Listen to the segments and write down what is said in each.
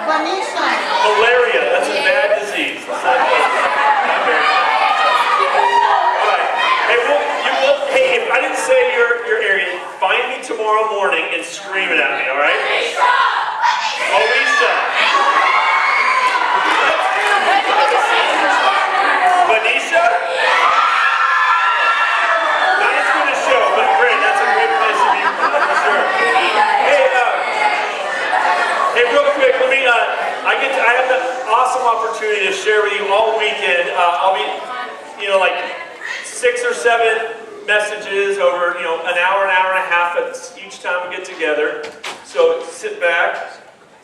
Malaria, that's a bad disease. Alright. Hey, if I didn't say your area, find me tomorrow morning and scream it at me, alright? Alicia. Vanisha? Not as good a show, but great. That's a great place to be for sure. Hey, real quick, I have the awesome opportunity to share with you all weekend. I'll be, like 6 or 7 messages over, an hour and a half each time we get together. So sit back.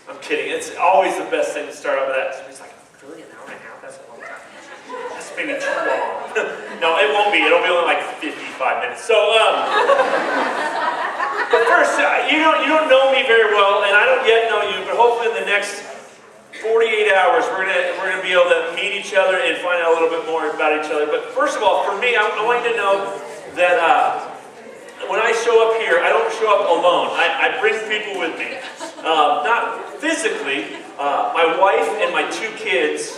I'm kidding. It's always the best thing to start out with that. Somebody's like, really, an hour and a half? That's a long time. That's maybe too long. No, it won't be. It'll be only like 55 minutes. So, but first, you don't know me very well, and I don't yet know you, but hopefully in the next 48 hours, we're gonna be able to meet each other and find out a little bit more about each other. But first of all, for me, I want you to know that when I show up here, I don't show up alone. I bring people with me. Not physically. My wife and my 2 kids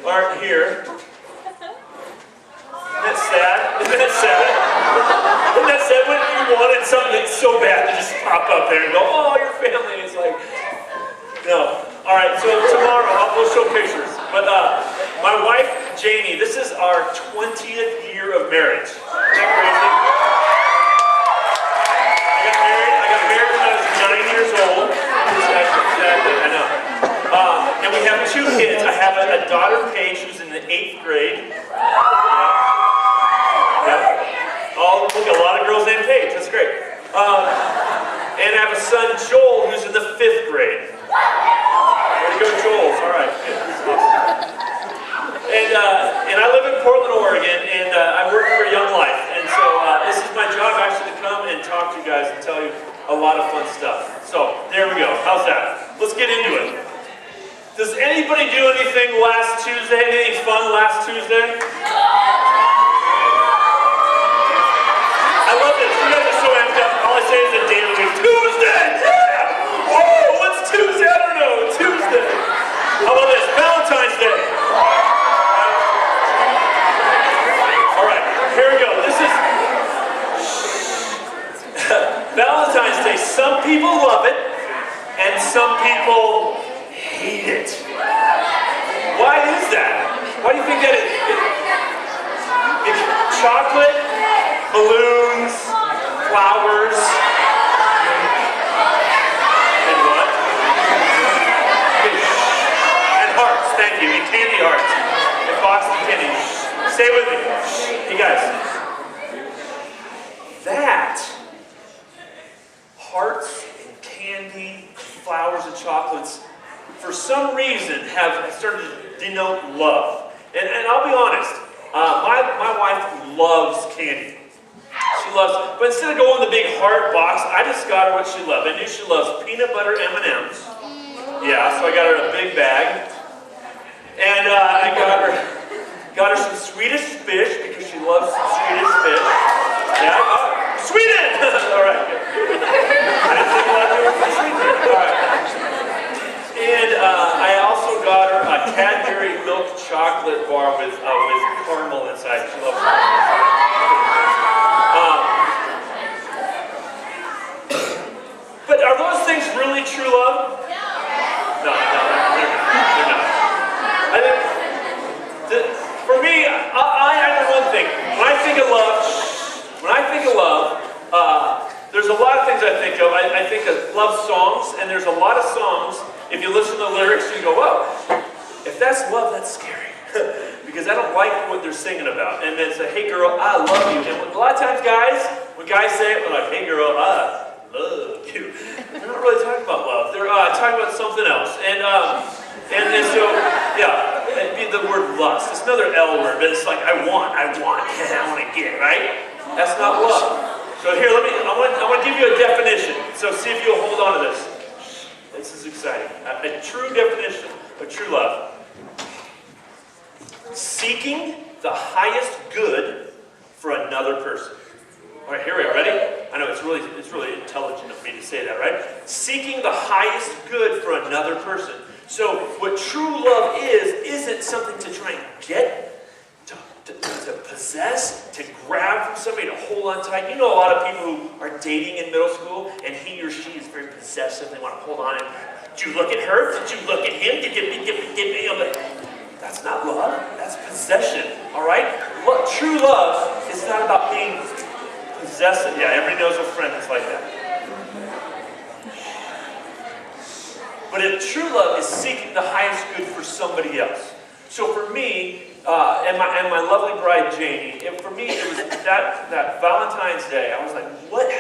aren't here. Isn't that sad? Isn't that sad? Isn't that sad when you wanted something so bad to just pop up there and go, oh, your family is like, no. All right, so tomorrow we'll show pictures. But my wife, Janie, this is our 20th year of marriage. Isn't that crazy? I got married when I was 9 years old. Exactly, I know. And we have 2 kids. I have a daughter, Paige, who's in the 8th grade. Oh, look, a lot of girls named Paige. That's great. And I have a son, Joel, who's in the 5th grade. There you go, Joel's. All right. And I live in Portland, Oregon, and I work for Young Life. And so this is my job actually to come and talk to you guys and tell you a lot of fun stuff. So there we go. How's that? Let's get into it. Does anybody do anything last Tuesday? Anything fun last Tuesday? I love this. You guys are so amped up. All I say is a day of the week. Tuesday! Yeah! Oh, what's Tuesday? I don't know. Tuesday. How about this? Valentine's Day. All right. Here we go. This is Valentine's Day. Some people love it, and some people hate it. Why is that? Why do you think that is? It's chocolate, balloons, flowers, and what? And hearts, thank you, and candy hearts, and Boston candy. Stay with me. Hey guys, that, hearts and candy, flowers and chocolates, for some reason have started to denote love. And I'll be honest, my wife loves candy. She loves, but instead of going the big heart box, I just got her what she loved. I knew she loves peanut butter M&Ms. Yeah, so I got her a big bag. And I got her some Swedish fish because she loves Swedish fish. Yeah, Sweden! All right. I didn't think a lot of people were from Sweden. All right. And I also got her a Cadbury milk chocolate bar with caramel inside. She loves caramel. But are those things really true love? No, they're not. I think, for me, I know one thing. When I think of love, there's a lot of things I think of. I think of love songs, and there's a lot of songs. If you listen to the lyrics, you go, "Whoa! If that's love, that's scary." Because I don't like what they're singing about. And then say, "Hey girl, I love you." And a lot of times, when guys say it, we're like, "Hey girl, I love you." They're not really talking about love. They're talking about something else. And so, yeah, it'd be the word lust. It's another L word, but it's like I want to get, right? That's not love. So here, I want to give you a definition. So see if you'll hold on to this. This is exciting. A true definition of true love. Seeking the highest good for another person. All right, here we are. Ready? I know it's really intelligent of me to say that, right? Seeking the highest good for another person. So what true love isn't something to try and get, to possess, to grab from somebody, to hold on tight. You know a lot of people who are dating in middle school, and he or she is very possessive. They want to hold on. And, did you look at her? Did you look at him? Did you? That's not love. That's possession. All right? True love is not about being possessive. Yeah, everybody knows a friend that's like that. But true love is seeking the highest good for somebody else. So for me, and my lovely bride Janie, for me it was that Valentine's Day. I was like,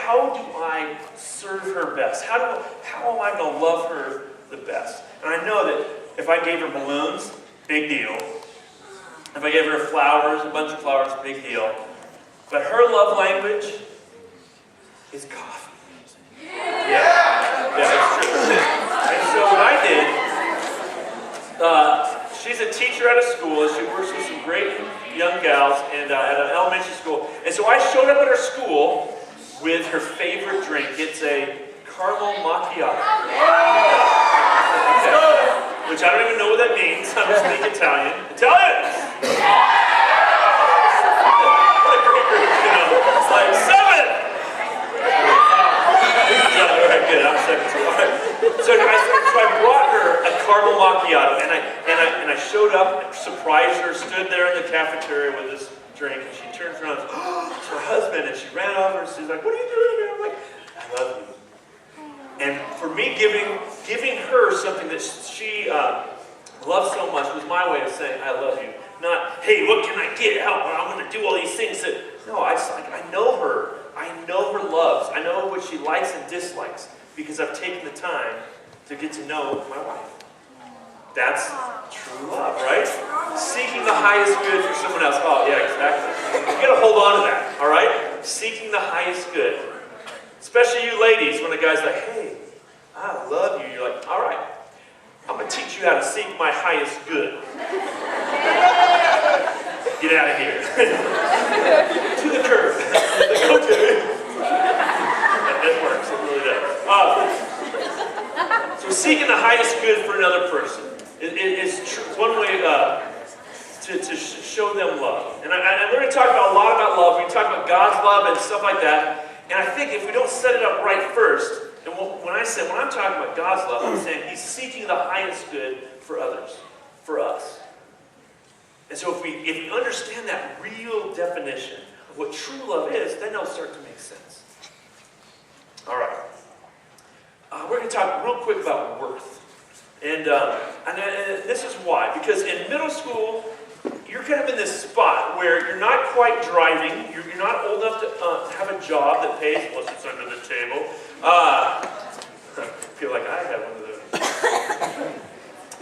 how do I serve her best? How am I going to love her the best? And I know that if I gave her balloons, big deal. If I gave her flowers, a bunch of flowers, big deal. But her love language is coffee. Yeah, that's true. And so what I did, she's a teacher at a school, and she works with some great young gals and at an elementary school. And so I showed up at her school with her favorite drink. It's a caramel macchiato. Which I don't even know what that means. I'm just speaking Italian. Italian! What a great group, you know. It's like 7! Yeah, all right, good. I'm 7 too. All right. So I brought her a caramel macchiato, and I showed up, surprised her, stood there in the cafeteria with this drink, and she turns around and says, "Oh, it's my husband," and she ran over and she's like, "What are you doing here?" I'm like, "I love you." And for me, giving her something that she loves so much was my way of saying, "I love you." Not, "Hey, what can I get? I'm going to do all these things." No, I know her. I know her loves. I know what she likes and dislikes because I've taken the time to get to know my wife. That's true love, right? Seeking the highest good for someone else. Oh, yeah, exactly. You got to hold on to that, all right? Seeking the highest good. Especially you ladies, when a guy's like, "Hey, I love you," you're like, "All right, I'm going to teach you how to seek my highest good." Get out of here. To the curb. Okay. It works, it really does. So seeking the highest good for another person is one way to show them love. And we're going to talk a lot about love. We talk about God's love and stuff like that. And I think if we don't set it up right first, and when I'm talking about God's love, I'm saying He's seeking the highest good for others, for us. And so if we understand that real definition of what true love is, then it'll start to make sense. All right. We're going to talk real quick about worth. And this is why. Because in middle school, you're kind of in this spot where you're not quite driving. You're not old enough to have a job that pays, unless it's under the table. I feel like I had one of those.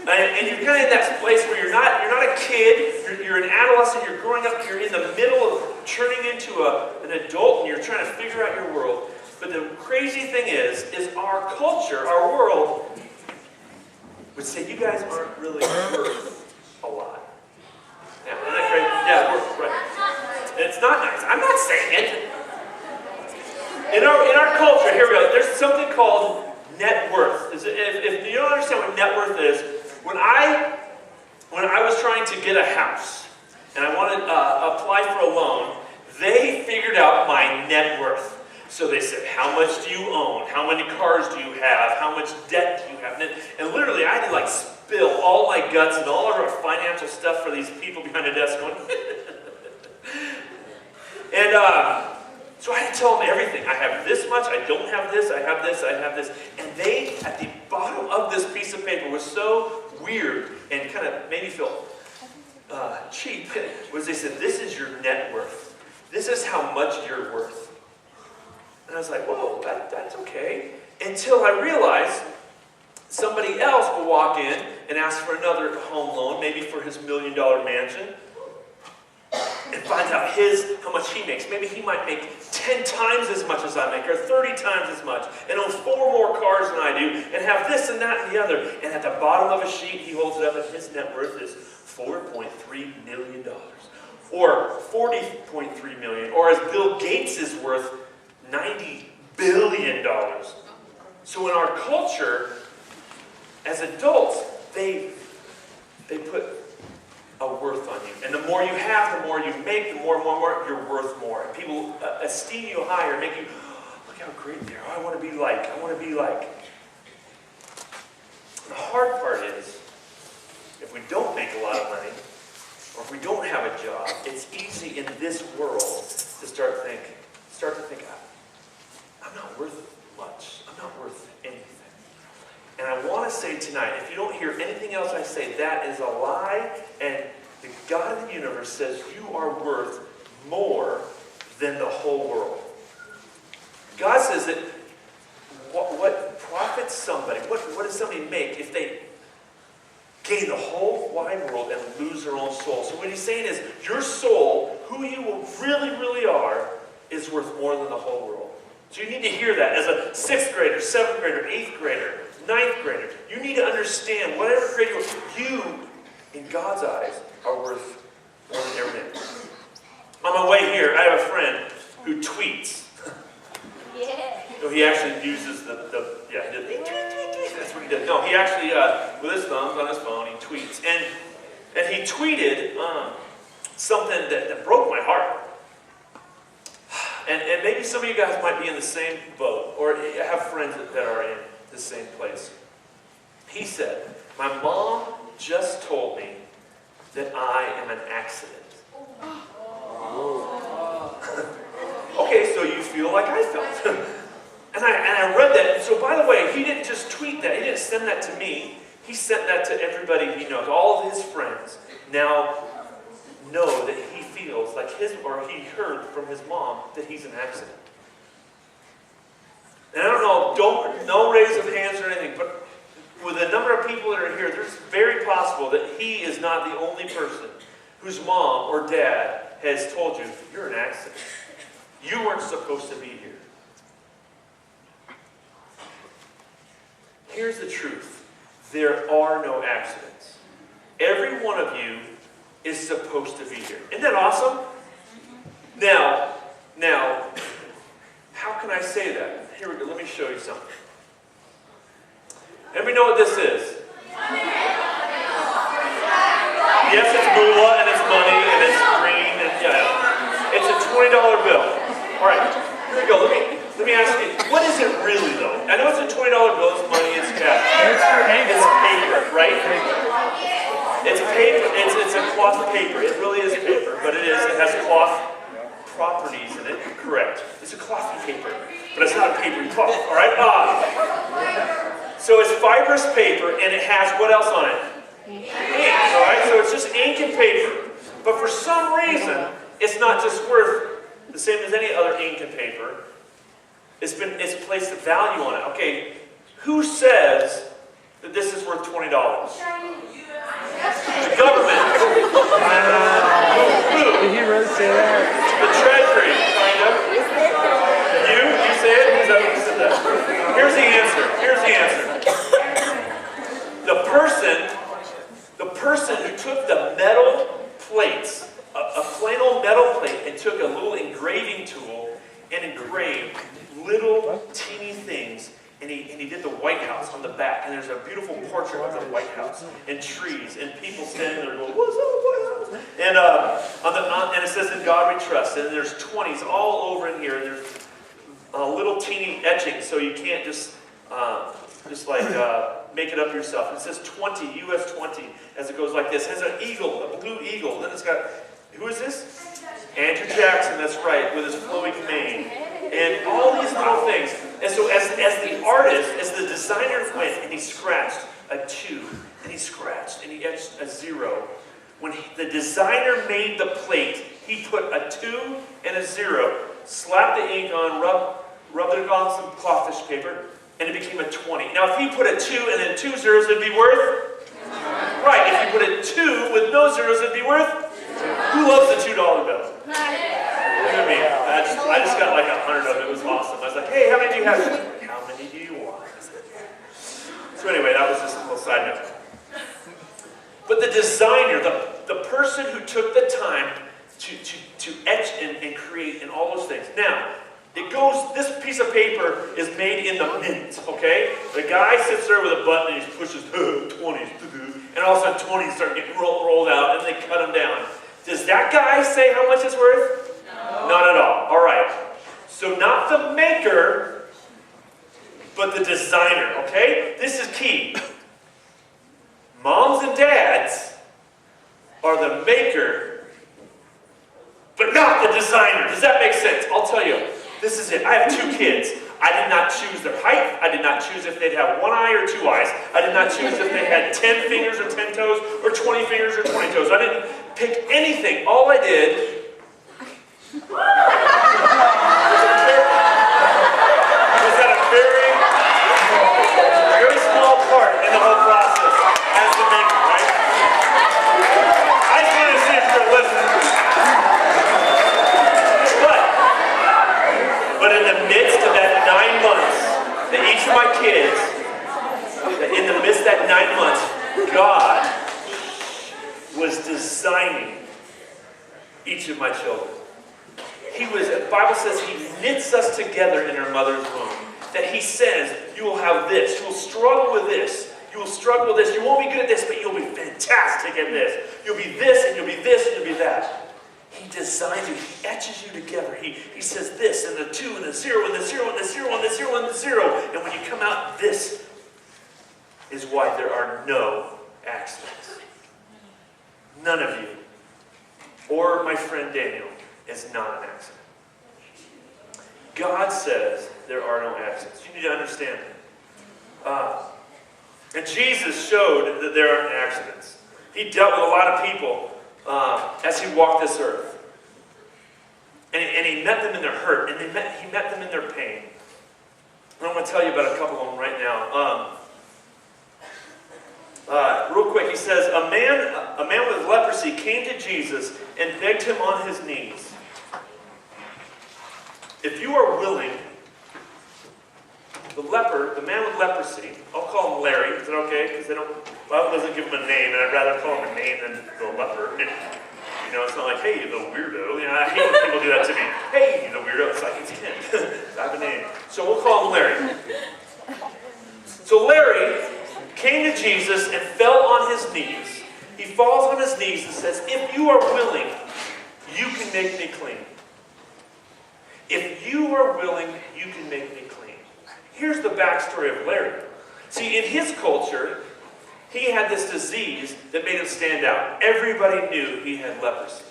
And you're kind of in that place where you're not a kid. You're an adolescent. You're growing up. You're in the middle of turning into an adult, and you're trying to figure out your world. But the crazy thing is our culture, our world, would say you guys aren't really worth a lot. Yeah, isn't that crazy? Yeah, right. And it's not nice. I'm not saying it. In our culture, here we go. There's something called net worth. If you don't understand what net worth is, when I was trying to get a house and I wanted to apply for a loan, they figured out my net worth. So they said, "How much do you own? How many cars do you have? How much debt do you have?" And literally, I had to spill all my guts and all of our financial stuff for these people behind the desk going. And so I had to tell them everything. I have this much. I don't have this. I have this. I have this. And they, at the bottom of this piece of paper, was so weird and kind of made me feel cheap. Was they said, "This is your net worth. This is how much you're worth." And I was like, "Whoa, that's okay." Until I realized somebody else will walk in and ask for another home loan, maybe for his $1 million mansion, and finds out how much he makes. Maybe he might make 10 times as much as I make, or 30 times as much, and owns 4 more cars than I do, and have this and that and the other. And at the bottom of a sheet, he holds it up, and his net worth is $4.3 million, or $40.3 million, or as Bill Gates is worth, $90 billion. So in our culture, as adults, more you have, the more you make, the more you're worth more. And people esteem you higher, make you, look how great they are. I want to be like. I want to be like. The hard part is, if we don't make a lot of money, or if we don't have a job, it's easy in this world to start to think, I'm not worth much. I'm not worth anything. And I want to say tonight, if you don't hear anything else I say, that is a lie. And the God of the universe says you are worth more than the whole world. God says that what profits somebody, what does somebody make if they gain the whole wide world and lose their own soul? So what he's saying is, your soul, who you really, really are, is worth more than the whole world. So you need to hear that as a 6th grader, 7th grader, 8th grader, 9th grader. You need to understand, whatever grade you, in God's eyes, are worth more than everything. On my way here, I have a friend who tweets. Yeah. No, he actually uses that's what he does. No, he actually, with his thumbs on his phone, he tweets. And he tweeted something that broke my heart. And maybe some of you guys might be in the same boat, or have friends that are in the same place. He said, my mom just told me that I am an accident. Okay, so you feel like I felt. and I read that. So by the way, he didn't just tweet that. He didn't send that to me. He sent that to everybody he knows. All of his friends now know that he feels like he heard from his mom that he's an accident. And I don't know, no raise of hands or anything, but with the number of people that are here, there's very possible that he is not the only person whose mom or dad has told you, you're an accident. You weren't supposed to be here. Here's the truth. There are no accidents. Every one of you is supposed to be here. Isn't that awesome? Now, how can I say that? Here we go. Let me show you something. Everybody know what this is? Yes, it's moolah and it's money and it's green and yeah. It's a $20 bill. All right, here we go. Let me ask you, what is it really though? I know it's a $20 bill, it's money, it's cash. It's paper, right? It's paper, it's a cloth paper. It really is paper, but it has cloth properties in it. Correct. It's a clothy paper, but it's not a papery cloth, all right? So it's fibrous paper, and it has what else on it? Ink, all right? So it's just ink and paper. But for some reason, it's not just worth the same as any other ink and paper. It's placed a value on it. Okay, who says that this is worth $20? The government. Who? Did he really say that? The Treasury, kind of. You say it? Who said that? Here's the answer. The person who took the metal plates, a plain old metal plate, and took a little engraving tool and engraved little teeny things, and he did the White House on the back, and there's a beautiful portrait of the White House, and trees, and people standing there going, what's up, White House? And and it says, in God we trust, and there's 20s all over in here, and there's little teeny etchings, so you can't just make it up yourself. And it says 20, US 20, as it goes like this. It has an eagle, a blue eagle. Then it's got, who is this? Andrew Jackson, that's right, with his flowing mane. And all these little things. And so as the artist, as the designer went, and he scratched a 2, and he scratched, and he etched a 0. When the designer made the plate, he put a 2 and a 0, slapped the ink on, rubbed it on some clothish paper, and it became a 20. Now, if he put a 2 and then 2 zeros, it'd be worth? Right. If you put a 2 with no zeros, it'd be worth? Who loves the $2 bill? Look at me. I just got like 100 of it. It was awesome. I was like, hey, how many do you have? How many do you want? So anyway, that was just a little side note. But the designer, the person who took the time to etch and create and all those things. Now, this piece of paper is made in the mint, okay? The guy sits there with a button and he pushes 20s, and all of a sudden 20s start getting rolled out, and they cut them down. Does that guy say how much it's worth? No. Not at all. All right. So not the maker, but the designer, okay? This is key. Moms and dads are the maker, but not the designer. Does that make sense? I'll tell you. This is it. I have 2 kids. I did not choose their height. I did not choose if they'd have 1 eye or 2 eyes. I did not choose if they had 10 fingers or 10 toes or 20 fingers or 20 toes. I didn't pick anything. All I did was at a very small part in the whole process as the maker, right? I just wanted to see if you're listening. But in the midst of that 9 months, that each of my kids, in the midst of that 9 months, God was designing each of my children. The Bible says He knits us together in our mother's womb. That He says, you will have this, you will struggle with this, you will struggle with this, you won't be good at this, but you'll be fantastic at this. You'll be this, and you'll be this, and you'll be that. He designs you, He etches you together. He says this, and the 2, and the 0, and the 0, and the 0, and the 0, and the 0. And when you come out, this is why there are no accidents. None of you, or my friend Daniel, is not an accident. God says there are no accidents. You need to understand that. And Jesus showed that there aren't accidents. He dealt with a lot of people as He walked this earth. And He met them in their hurt, and He met them in their pain. And I'm going to tell you about a couple of them right now. Real quick, He says, a man with leprosy came to Jesus and begged Him on his knees. If you are willing, the man with leprosy, I'll call him Larry. Is that okay? Because Bible doesn't give him a name, and I'd rather call him a name than the leper. It's not like, hey, you the weirdo. I hate when people do that to me. Hey, you the weirdo. It's like, it's him. I have a name. So we'll call him Larry. So Larry came to Jesus and fell on his knees. He falls on his knees and says, if you are willing, you can make me clean. If you are willing, you can make me clean. Here's the backstory of Larry. See, in his culture, he had this disease that made him stand out. Everybody knew he had leprosy.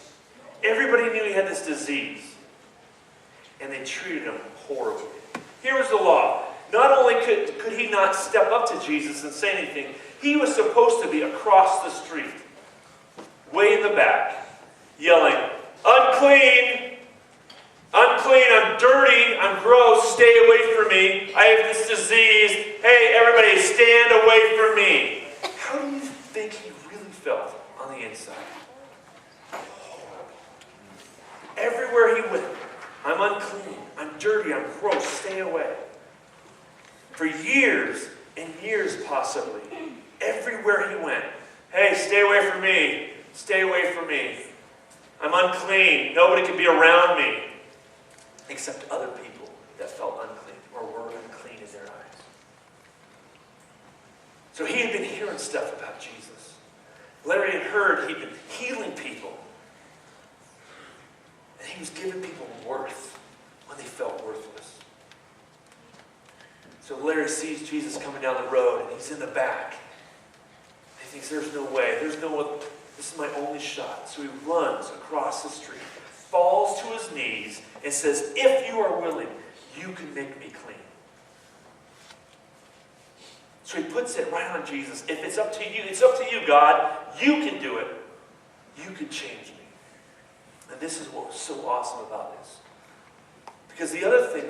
Everybody knew he had this disease. And they treated him horribly. Here was the law. Not only could he not step up to Jesus and say anything, he was supposed to be across the street, way in the back, yelling, unclean! Unclean, I'm dirty, I'm gross, stay away from me. I have this disease. Hey, everybody, stand away from me. How do you think he really felt on the inside? Horrible. Everywhere he went, I'm unclean, I'm dirty, I'm gross, stay away. For years and years possibly, everywhere he went, hey, stay away from me, stay away from me. I'm unclean, nobody can be around me. Except other people that felt unclean or were unclean in their eyes. So he had been hearing stuff about Jesus. Larry had heard he'd been healing people. And he was giving people worth when they felt worthless. So Larry sees Jesus coming down the road and he's in the back. He thinks there's no way, this is my only shot. So he runs across the street, falls to his knees, and says, if you are willing, you can make me clean. So he puts it right on Jesus. If it's up to you, it's up to you, God. You can do it. You can change me. And this is what was so awesome about this. Because the other thing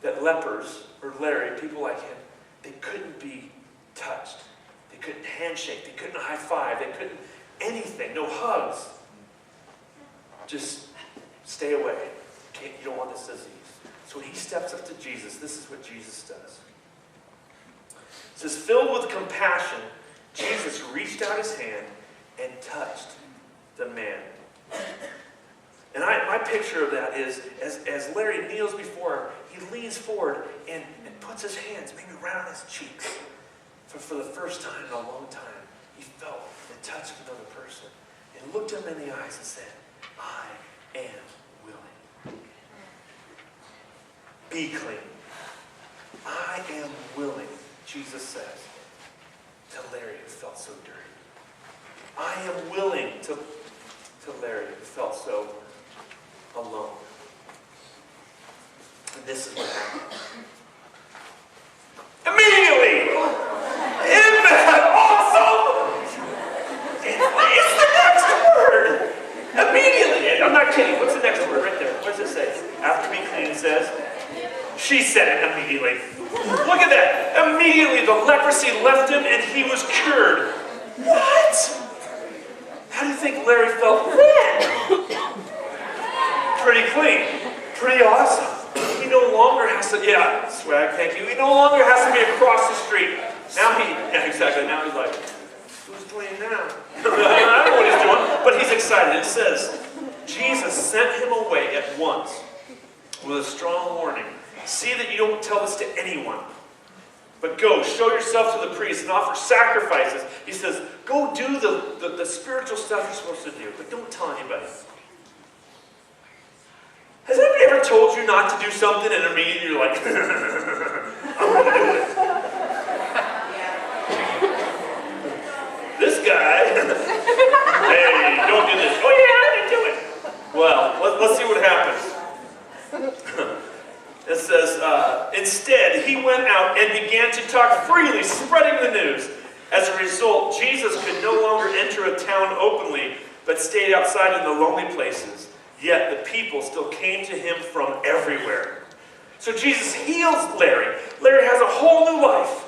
that lepers, or Larry, people like him, they couldn't be touched. They couldn't handshake. They couldn't high five. They couldn't anything. No hugs. Just stay away. You don't want this disease. So when he steps up to Jesus, this is what Jesus does. It says, filled with compassion, Jesus reached out his hand and touched the man. And my picture of that is, as Larry kneels before him, he leans forward and puts his hands maybe right on his cheeks. For the first time in a long time, he felt the touch of another person. and looked him in the eyes and said, I am willing. Be clean. I am willing, Jesus says, to Larry who felt so dirty. I am willing to Larry who felt so alone. And this is what happened. Immediately! Isn't that awesome? It's the next word! Immediately! I'm not kidding. What's the next word right there? What does it say? After be clean, it says, she said it immediately. Look at that. Immediately the leprosy left him and he was cured. What? How do you think Larry felt then? Pretty clean. Pretty awesome. He no longer has to, yeah, swag, thank you. He no longer has to be across the street. Now yeah, exactly. Now he's like, who's clean now? I don't know what he's doing, but he's excited. It says, Jesus sent him away at once with a strong warning. See that you don't tell this to anyone. But go, show yourself to the priest and offer sacrifices. He says, go do the spiritual stuff you're supposed to do, but don't tell anybody. Has anybody ever told you not to do something and immediately you're like, I'm going to do it? This guy, hey, don't do this. Oh yeah, I didn't do it. Well, let's see what happens. It says, instead, he went out and began to talk freely, spreading the news. As a result, Jesus could no longer enter a town openly, but stayed outside in the lonely places. Yet the people still came to him from everywhere. So Jesus heals Larry. Larry has a whole new life.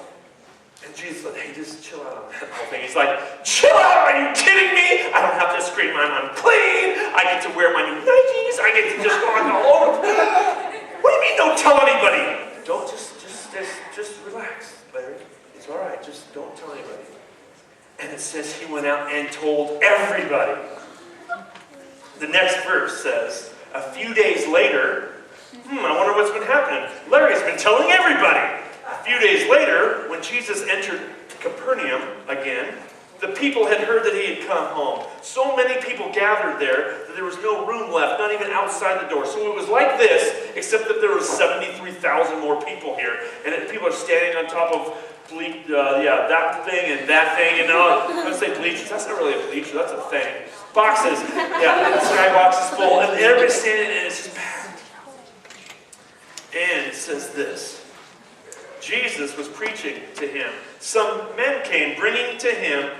And Jesus said, hey, just chill out on that whole thing. He's like, chill out, are you kidding me? I don't have to scream I'm unclean. I get to wear my new Nikes. I get to just go on all over. What do you mean don't tell anybody? Don't, just relax, Larry. It's all right, just don't tell anybody. And it says he went out and told everybody. The next verse says, a few days later, I wonder what's been happening. Larry's been telling everybody. A few days later, when Jesus entered Capernaum again, the people had heard that he had come home. So many people gathered there that there was no room left, not even outside the door. So it was like this, except that there was 73,000 more people here. And people are standing on top of that thing and that thing. And I would say bleachers. That's not really a bleacher, that's a thing. Boxes. Yeah, the sky box is full. And everybody's standing and it's just packed. And it says this. Jesus was preaching to him. Some men came bringing to him,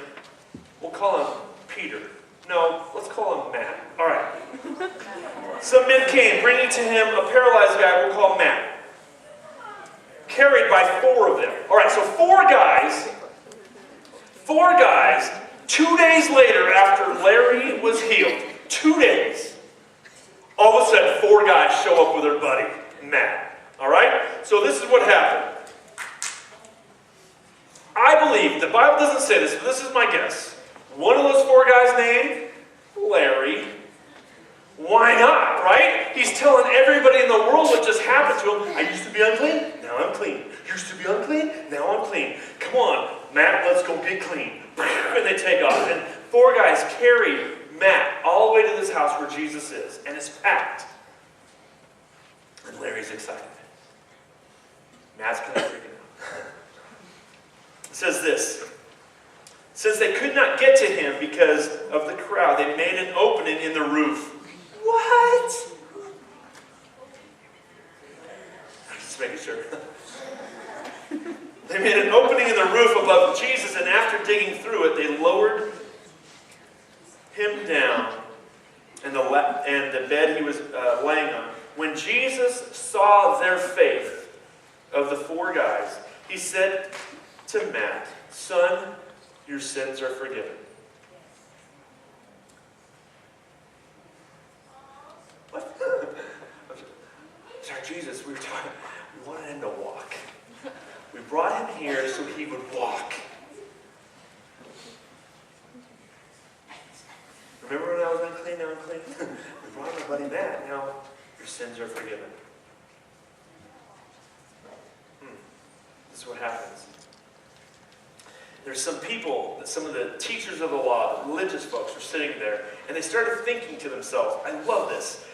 we'll call him Peter. No, let's call him Matt. All right. Some men came bringing to him a paralyzed guy, we'll call Matt. Carried by 4 of them. All right, so 4 guys, 2 days later after Larry was healed, 2 days, all of a sudden 4 guys show up with their buddy, Matt. All right? So this is what happened. I believe, the Bible doesn't say this, but this is my guess. One of those 4 guys named Larry. Why not, right? He's telling everybody in the world what just happened to him. I used to be unclean, now I'm clean. Used to be unclean, now I'm clean. Come on, Matt, let's go get clean. And they take off. And 4 guys carry Matt all the way to this house where Jesus is. And it's packed. And Larry's excited. Matt's kind of freaking out. It says this. It says they could not get to him because of the crowd. They made an opening in the roof. What? I'm just making sure. They made an opening in the roof above Jesus, and after digging through it, they lowered him down and the bed he was laying on. When Jesus saw their faith of the 4 guys, he said to Matt, son, your sins are forgiven. What? Sorry, Jesus, we wanted him to walk. We brought him here so he would walk. Remember when I was unclean, now I'm clean? We brought my buddy Matt, now your sins are forgiven. This is what happens. there's some people, some of the teachers of the law, the religious folks were sitting there, and they started thinking to themselves, I love this.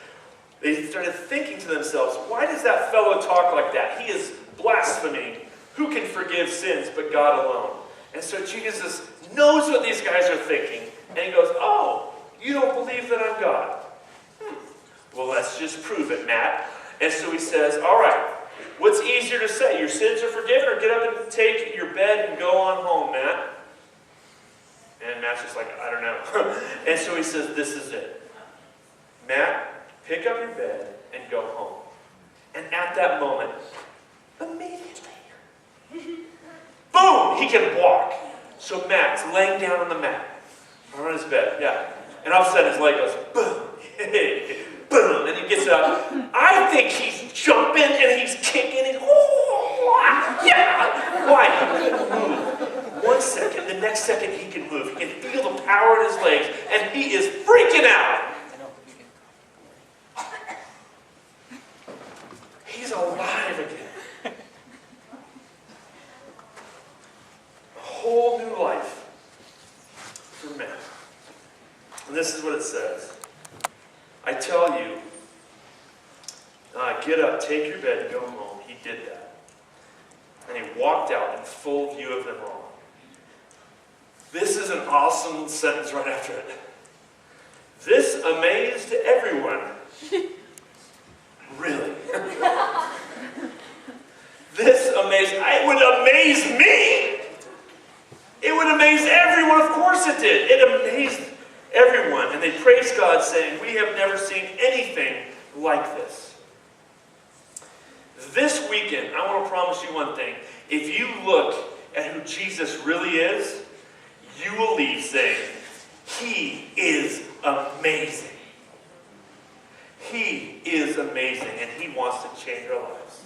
They started thinking to themselves, why does that fellow talk like that? He is blaspheming. Who can forgive sins but God alone? And so Jesus knows what these guys are thinking, and he goes, oh, you don't believe that I'm God? Well, let's just prove it, Matt. And so he says, all right, what's easier to say? Your sins are forgiven, or get up and take your bed and go on home, Matt? And Matt's just like, I don't know. And so he says, this is it. Matt, pick up your bed and go home. And at that moment, immediately, boom, he can walk. So Matt's laying down on the mat, on his bed, yeah. And all of a sudden his leg goes, boom, boom, and he gets up. I think he's jumping and he's kicking and oh, yeah. Why? He can move. 1 second, the next second he can move. He can feel the power in his legs, and he is freaking out. He's alive again. A whole new life for men. And this is what it says. I tell you, get up, take your bed, and go home. He did that. And he walked out in full view of them all. This is an awesome sentence right after it. This amazed everyone. Really? This amazed, it would amaze me. It would amaze everyone. Of course it did. It amazed everyone. And they praised God, saying, we have never seen anything like this. This weekend, I want to promise you one thing. If you look at who Jesus really is, you will leave saying, he is amazing. He is amazing, and he wants to change our lives.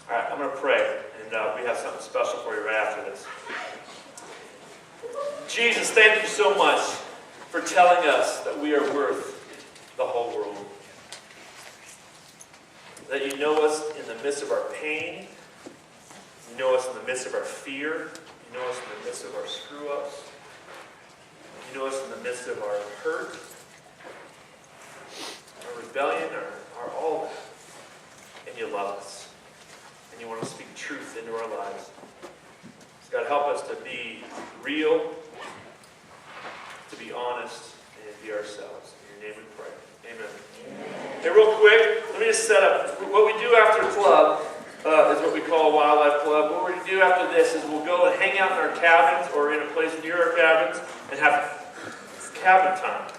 All right, I'm going to pray, and we have something special for you right after this. Jesus, thank you so much for telling us that we are worth the whole world. That you know us in the midst of our pain. You know us in the midst of our fear. You know us in the midst of our screw-ups. You know us in the midst of our hurt, our rebellion, our all that. And you love us. And you want to speak truth into our lives. So God, help us to be real, to be honest, and to be ourselves. In your name we pray. Amen. Hey, real quick, let me just set up. What we do after club is what we call a wildlife club. What we're going to do after this is we'll go and hang out in our cabins or in a place near our cabins and have cabin time.